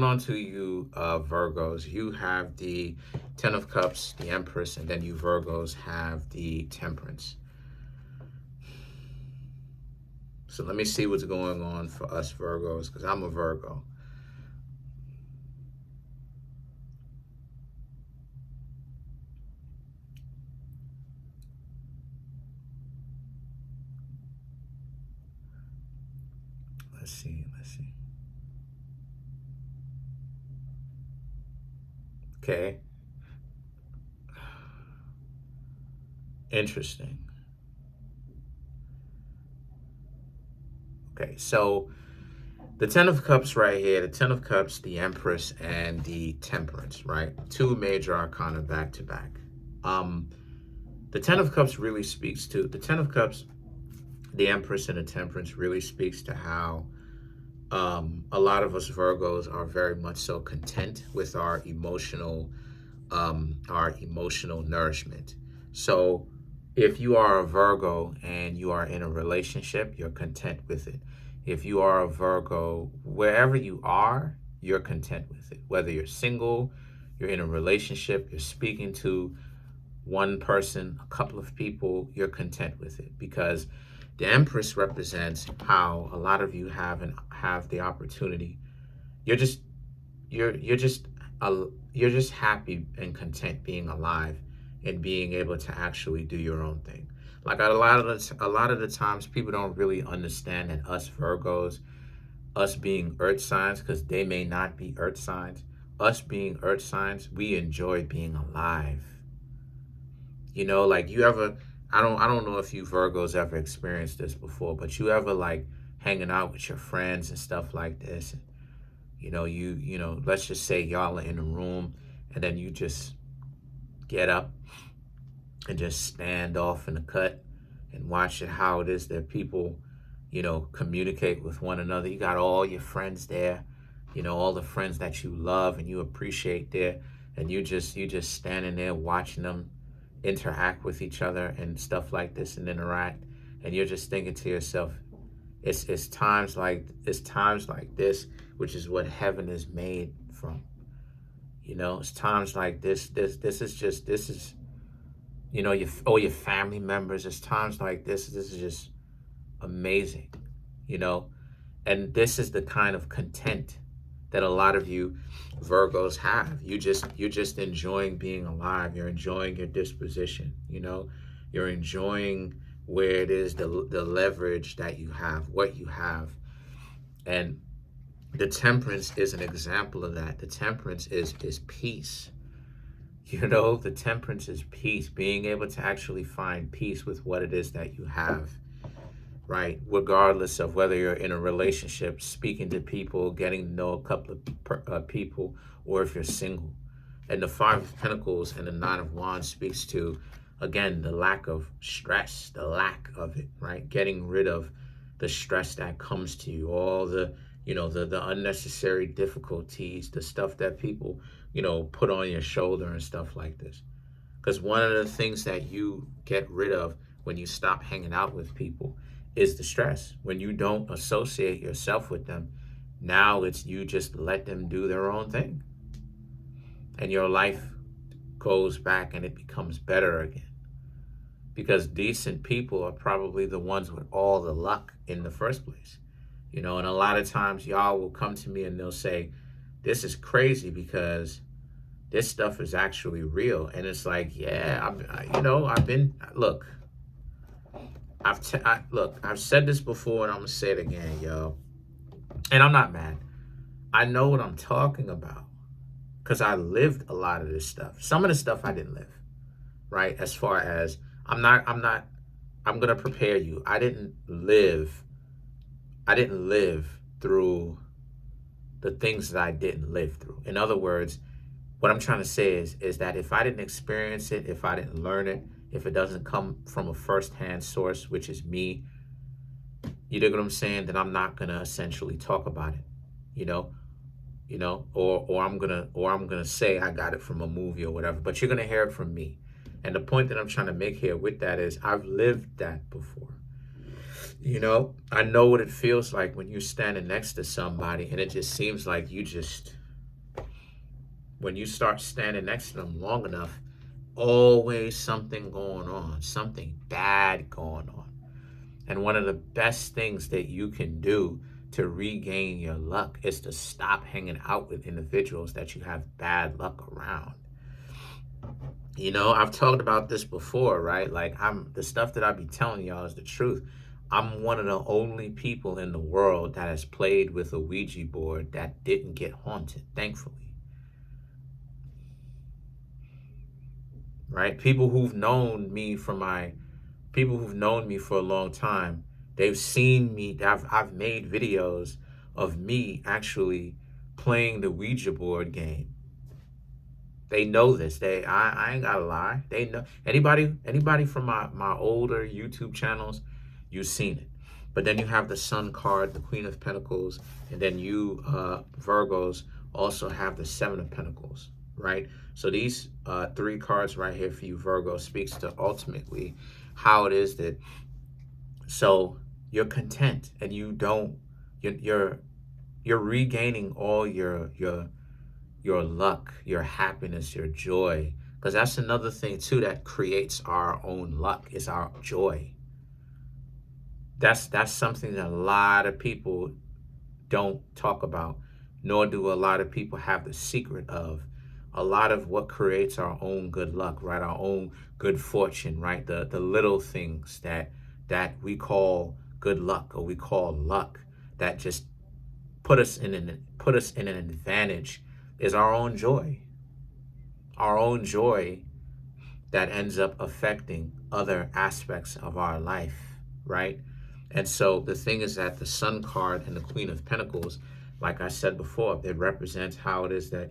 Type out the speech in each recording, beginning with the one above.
On to you, Virgos. You have the Ten of Cups, the Empress, and then you Virgos have the Temperance. So let me see what's going on for us Virgos, because I'm a Virgo. Let's see. Okay. Interesting. Okay, so the Ten of Cups right here, the Ten of Cups, the Empress, and the Temperance, right? Two major arcana back to back. The Ten of Cups really speaks to, the Ten of Cups, the Empress, and the Temperance really speaks to how a lot of us Virgos are very much so content with our emotional nourishment. So if you are a Virgo and you are in a relationship, you're content with it. If you are a Virgo, wherever you are, you're content with it. Whether you're single, you're in a relationship, you're speaking to one person, a couple of people, you're content with it, because the Empress represents how a lot of you have the opportunity. You're just you're just happy and content being alive and being able to actually do your own thing. Like a lot of the times, people don't really understand that us Virgos, us being Earth signs, because they may not be Earth signs. Us being Earth signs, we enjoy being alive. You know, like you ever, I don't know if you Virgos ever experienced this before, but you ever like hanging out with your friends and stuff like this. And, you know, let's just say y'all are in a room and then you just get up and just stand off in the cut and watch it how it is that people, communicate with one another. You got all your friends there, all the friends that you love and you appreciate there, and you just standing there watching them interact with each other and stuff like this and interact, and you're just thinking to yourself, it's times like this, which is what heaven is made from. It's times like this is your family members. It's times like this is just amazing, you know and this is the kind of content that a lot of you Virgos have. You're just enjoying being alive. You're enjoying your disposition. You're enjoying where it is, the leverage that you have, what you have. And the Temperance is an example of that. The Temperance is peace. The Temperance is peace, being able to actually find peace with what it is that you have, right? Regardless of whether you're in a relationship, speaking to people, getting to know a couple of people, or if you're single. And the Five of Pentacles and the Nine of Wands speaks to, again, the lack of stress, the lack of it, right? Getting rid of the stress that comes to you, all the unnecessary difficulties, the stuff that people, put on your shoulder and stuff like this. Because one of the things that you get rid of when you stop hanging out with people is the stress. When you don't associate yourself with them, now it's you just let them do their own thing. And your life goes back and it becomes better again. Because decent people are probably the ones with all the luck in the first place. And a lot of times y'all will come to me and they'll say, this is crazy because this stuff is actually real. And it's like, yeah, I've said this before and I'm gonna say it again, yo. And I'm not mad. I know what I'm talking about because I lived a lot of this stuff. Some of the stuff I didn't live, right? As far as I'm gonna prepare you. I didn't live through the things that I didn't live through. In other words, what I'm trying to say is that if I didn't experience it, if I didn't learn it, if it doesn't come from a first-hand source, which is me, you dig what I'm saying, then I'm not gonna essentially talk about it, or I'm gonna say I got it from a movie or whatever, but you're gonna hear it from me. And the point that I'm trying to make here with that is I've lived that before. I know what it feels like when you're standing next to somebody and it just seems like you just when you start standing next to them long enough, always something going on, something bad going on. And one of the best things that you can do to regain your luck is to stop hanging out with individuals that you have bad luck around. You know, I've talked about this before, right? Like, the stuff that I be telling y'all is the truth. I'm one of the only people in the world that has played with a Ouija board that didn't get haunted, thankfully. Right? People who've known me for a long time, they've seen me. I've made videos of me actually playing the Ouija board game. They know this. I ain't gotta lie. They know. Anybody from my older YouTube channels, you've seen it. But then you have the Sun card, the Queen of Pentacles, and then you Virgos also have the Seven of Pentacles, right? So these three cards right here for you, Virgo, speaks to ultimately how it is that, so you're content and you're regaining all your luck, your happiness, your joy. Because that's another thing too that creates our own luck, is our joy. That's something that a lot of people don't talk about, nor do a lot of people have the secret of. A lot of what creates our own good luck, right? Our own good fortune, right? The little things that we call good luck, or we call luck, that just put us in an advantage, is our own joy. Our own joy that ends up affecting other aspects of our life, right? And so the thing is that the Sun card and the Queen of Pentacles, like I said before, it represents how it is that,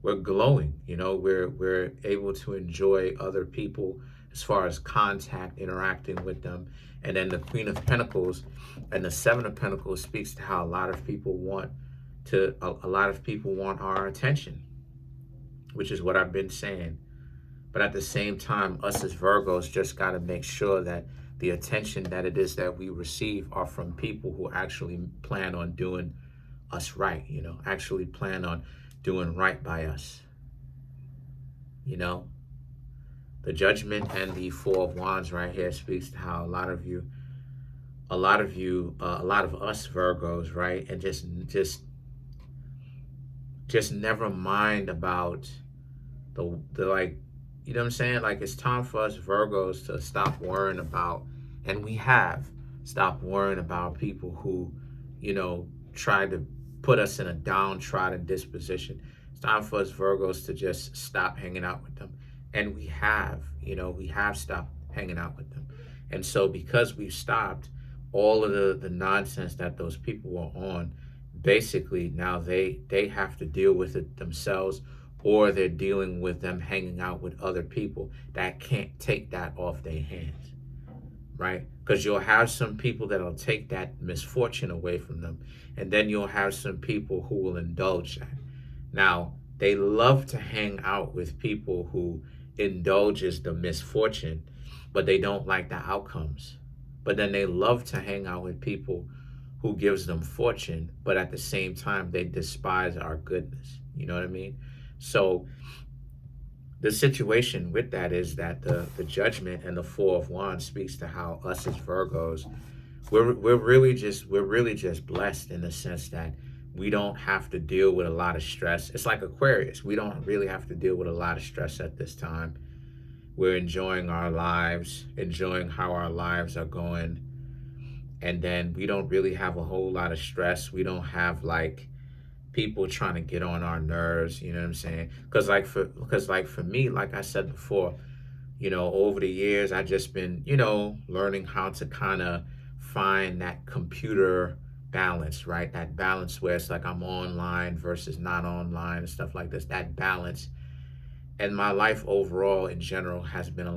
we're glowing, we're able to enjoy other people as far as contact, interacting with them. And then the Queen of Pentacles and the Seven of Pentacles speaks to how a lot of people want our attention, which is what I've been saying. But at the same time, us as Virgos just got to make sure that the attention that it is that we receive are from people who actually plan on doing us right, actually plan on doing right by us. The Judgment and the Four of Wands right here speaks to how a lot of us Virgos, right, and just never mind about the like, you know what I'm saying? Like, it's time for us Virgos to stop worrying about, and we have stopped worrying about people who, try to put us in a downtrodden disposition. It's time for us Virgos to just stop hanging out with them. And we have stopped hanging out with them. And so because we've stopped, all of the nonsense that those people were on, basically now they have to deal with it themselves, or they're dealing with them hanging out with other people that can't take that off their hands, right? Because you'll have some people that'll take that misfortune away from them, and then you'll have some people who will indulge that. Now, they love to hang out with people who indulges the misfortune, but they don't like the outcomes. But then they love to hang out with people who gives them fortune, but at the same time, they despise our goodness. You know what I mean? So the situation with that is that the Judgment and the Four of Wands speaks to how us as Virgos, we're really just blessed in the sense that we don't have to deal with a lot of stress. It's like Aquarius. We don't really have to deal with a lot of stress at this time. We're enjoying our lives, enjoying how our lives are going. And then we don't really have a whole lot of stress. We don't have like people trying to get on our nerves, you know what I'm saying? Because for me, like I said before, over the years, I just been, learning how to kind of find that computer balance, right? That balance where it's like I'm online versus not online and stuff like this, that balance. And my life overall in general has been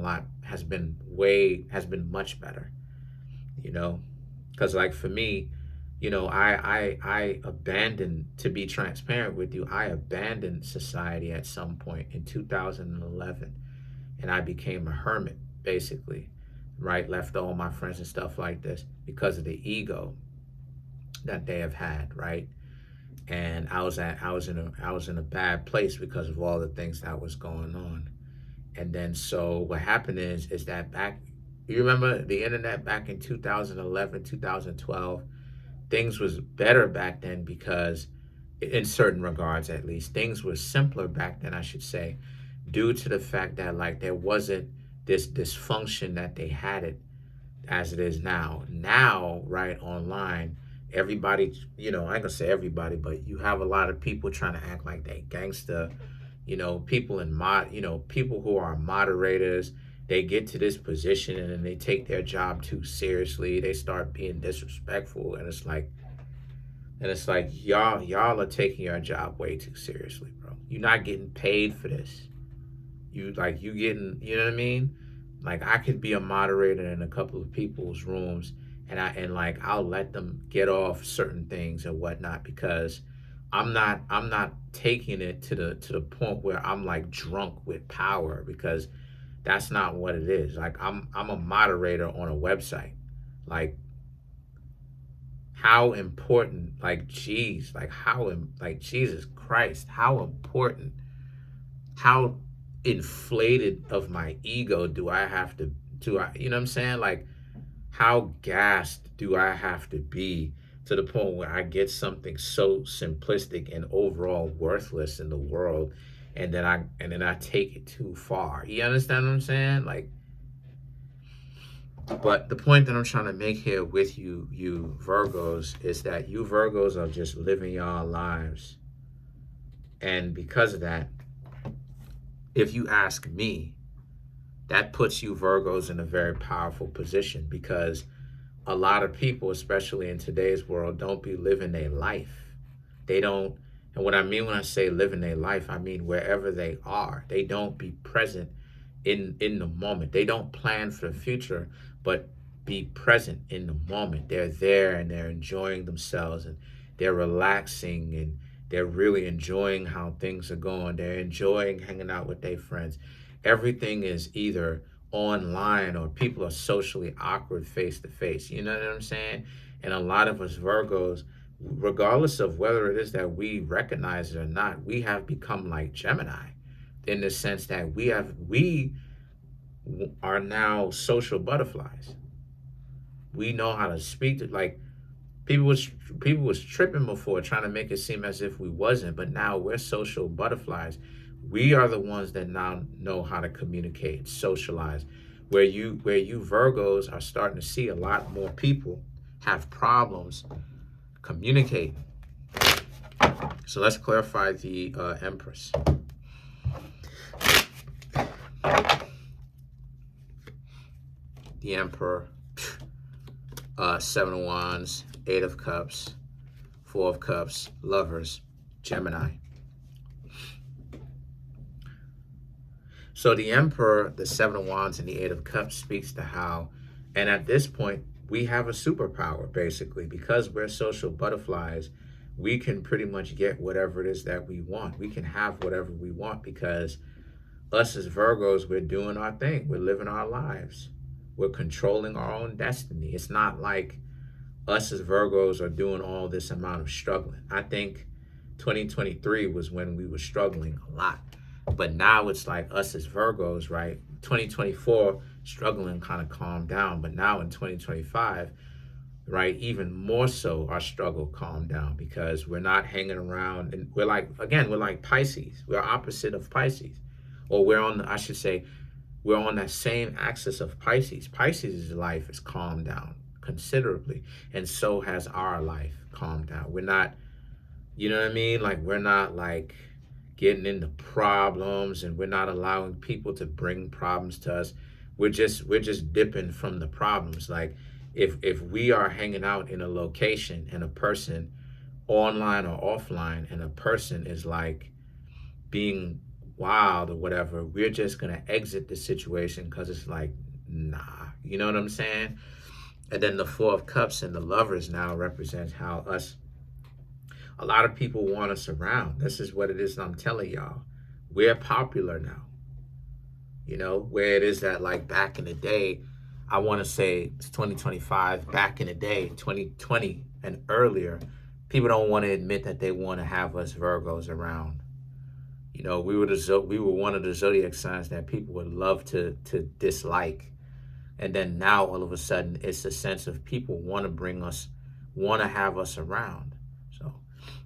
much better, because like for me, I abandoned, to be transparent with you, I abandoned society at some point in 2011, and I became a hermit, basically, right? Left all my friends and stuff like this because of the ego that they have had, right? and I was in a bad place because of all the things that was going on. And then so what happened is that back, you remember the internet back in 2011, 2012, things was better back then because in certain regards at least, things were simpler back then, I should say, due to the fact that like there wasn't this dysfunction that they had it as it is now. Now, right, online, everybody, I ain't gonna say everybody, but you have a lot of people trying to act like they gangster, people people who are moderators, they get to this position and then they take their job too seriously. They start being disrespectful, and it's like y'all are taking your job way too seriously, bro. You're not getting paid for this. You getting, you know what I mean? Like I could be a moderator in a couple of people's rooms, and I'll let them get off certain things and whatnot because I'm not taking it to the point where I'm like drunk with power, because that's not what it is. Like I'm a moderator on a website. Like how important, like geez, like Jesus Christ, how important, how inflated of my ego do I have to you know what I'm saying? Like how gassed do I have to be to the point where I get something so simplistic and overall worthless in the world, and then I take it too far. You understand what I'm saying? Like, but the point that I'm trying to make here with you Virgos, is that you Virgos are just living your lives. And because of that, if you ask me, that puts you Virgos in a very powerful position, because a lot of people, especially in today's world, don't be living their life. They don't, and what I mean when I say living their life, I mean wherever they are. They don't be present in the moment. They don't plan for the future, but be present in the moment. They're there and they're enjoying themselves, and they're relaxing, and they're really enjoying how things are going. They're enjoying hanging out with their friends. Everything is either online or people are socially awkward face to face. You know what I'm saying? And a lot of us Virgos, regardless of whether it is that we recognize it or not, we have become like Gemini, in the sense that we are now social butterflies. We know how to speak to, like, people was tripping before, trying to make it seem as if we wasn't, but now we're social butterflies. We are the ones that now know how to communicate, socialize. Where you Virgos are starting to see a lot more people have problems communicating. So let's clarify the Empress. The Emperor, Seven of Wands, Eight of Cups, Four of Cups, Lovers, Gemini. So the Emperor, the Seven of Wands, and the Eight of Cups speaks to how, and at this point, we have a superpower, basically, because we're social butterflies. We can pretty much get whatever it is that we want. We can have whatever we want, because us as Virgos, we're doing our thing. We're living our lives. We're controlling our own destiny. It's not like us as Virgos are doing all this amount of struggling. I think 2023 was when we were struggling a lot. But now it's like us as Virgos, right? 2024, struggling kind of calmed down. But now in 2025, right, even more so, our struggle calmed down, because we're not hanging around. And we're like Pisces. We're opposite of Pisces. Or we're on that same axis of Pisces. Pisces' life is calmed down considerably. And so has our life calmed down. We're not, you know what I mean? Like, we're not like getting into problems, and we're not allowing people to bring problems to us. We're just dipping from the problems. Like, if we are hanging out in a location and a person, online or offline, and a person is like being wild or whatever, we're just gonna exit the situation, because it's like, nah, you know what I'm saying? And then the Four of Cups and the Lovers now represents how a lot of people want us around. This is what it is, I'm telling y'all. We're popular now. You know, where it is that, like, back in the day, I want to say it's 2025, back in the day, 2020 and earlier, People don't want to admit that they want to have us Virgos around. You know, we were one of the zodiac signs that people would love to dislike. And then now all of a sudden it's a sense of people want to have us around. So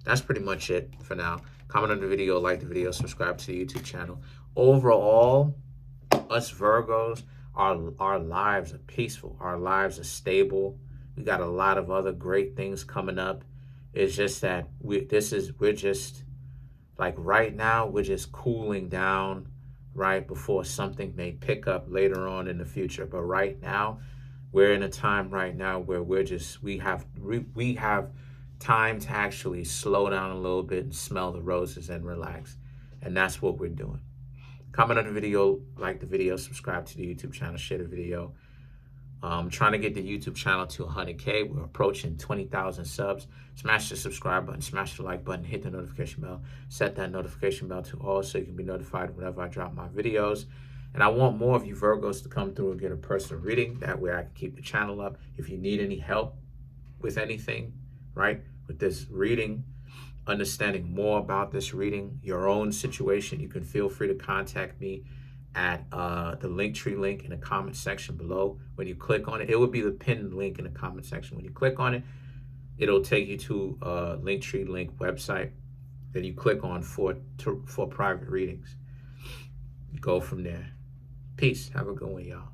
that's pretty much it for now. Comment on the video, like the video, subscribe to the YouTube channel. Overall, us Virgos, our lives are peaceful. Our lives are stable. We got a lot of other great things coming up. It's just that we're just like right now, we're just cooling down right before something may pick up later on in the future. But right now, we're in a time right now where we have time to actually slow down a little bit and smell the roses and relax. And that's what we're doing. Comment on the video, like the video, subscribe to the YouTube channel, share the video. Trying to get the YouTube channel to 100K. We're approaching 20,000 subs. Smash the subscribe button, smash the like button, hit the notification bell. Set that notification bell to all so you can be notified whenever I drop my videos. And I want more of you Virgos to come through and get a personal reading. That way I can keep the channel up. If you need any help with anything, right, with this reading, understanding more about this reading, your own situation, you can feel free to contact me at the Linktree link in the comment section below. When you click on it, it will be the pinned link in the comment section. When you click on it, it'll take you to a Linktree link website that you click on for private readings. Go from there. Peace. Have a good one, y'all.